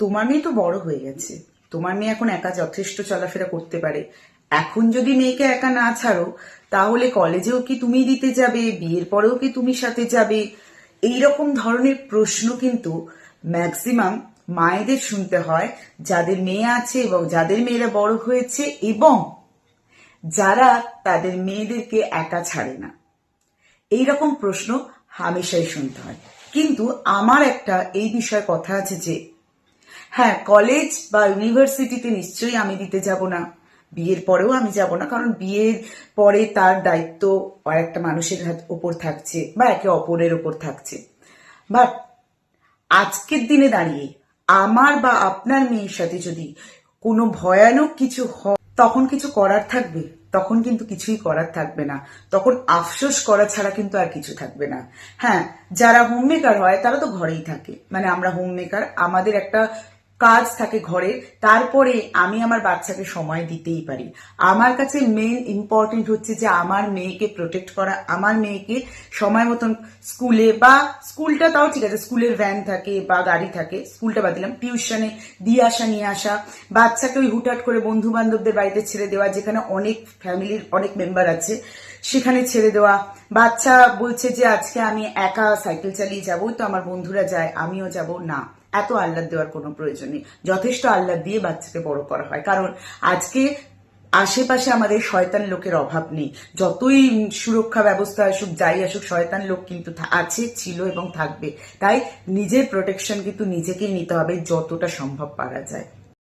তোমার মেয়ে তো বড় হয়ে গেছে, তোমার মেয়ে এখন একা যথেষ্ট চলাফেরা করতে পারে। এখন যদি মেয়েকে একা না ছাড়ো, তাহলে কলেজেও কি তুমি দিতে যাবে, বিয়ের পরেও কি তুমি সাথে যাবে? এই রকম ধরনের প্রশ্ন কিন্তু ম্যাক্সিমাম মায়েদের শুনতে হয়, যাদের মেয়ে আছে এবং যাদের মেয়েরা বড় হয়েছে এবং যারা তাদের মেয়েদেরকে একা ছাড়ে না। এই রকম প্রশ্ন হামেশাই শুনতে হয়। কিন্তু আমার একটা এই বিষয়ে কথা আছে যে, হ্যাঁ, কলেজ বা ইউনিভার্সিটিতে নিশ্চয়ই আমি দিতে যাব না, বিয়ের পরেও আমি যাব না, কারণ বিয়ের পরে তার দায়িত্ব আর একটা মানুষের ওপর থাকছে বা একে অপরের ওপর থাকছে। বাট আজকের দিনে দাঁড়িয়ে আমার বা আপনার মেয়ের সাথে যদি কোনো ভয়ানক কিছু হয়, তখন কিছু করার থাকবে? তখন কিন্তু কিছুই করার থাকবে না। তখন আফসোস করা ছাড়া কিন্তু আর কিছু থাকবে না। হ্যাঁ, যারা হোম মেকার হয় তারা তো ঘরেই থাকে, মানে আমরা হোম মেকার, আমাদের একটা কাজ থাকে ঘরের, তারপরে আমি আমার বাচ্চাকে সময় দিতেই পারি। আমার কাছে মেইন ইম্পর্টেন্ট হচ্ছে যে আমার মেয়েকে প্রোটেক্ট করা, আমার মেয়েকে সময় মতন স্কুলে, বা স্কুলটা তাও ঠিক আছে, স্কুলের ভ্যান থাকে বা গাড়ি থাকে, স্কুলটা বাদ দিলাম, টিউশনে দিয়ে আসা নিয়ে আসা, বাচ্চাকে ওই হুটহাট করে বন্ধু বান্ধবদের বাড়িতে ছেড়ে দেওয়া, যেখানে অনেক ফ্যামিলির অনেক মেম্বার আছে সেখানে ছেড়ে দেওয়া। বাচ্চা বলছে যে আজকে আমি একা সাইকেল চালিয়ে যাবো, তো আমার বন্ধুরা যায় আমিও যাব না, এত আহ্লাদ দেওয়ার কোনো প্রয়োজন নেই। যথেষ্ট আহ্লাদ দিয়ে বাচ্চাকে বড় করা হয়, কারণ আজকে আশেপাশে আমাদের শয়তান লোকের অভাব নেই। যতই সুরক্ষা ব্যবস্থা আসুক, যাই আসুক, শয়তান লোক কিন্তু আছে, ছিল এবং থাকবে। তাই নিজের প্রোটেকশন কিন্তু নিজেকেই নিতে হবে যতটা সম্ভব পারা যায়।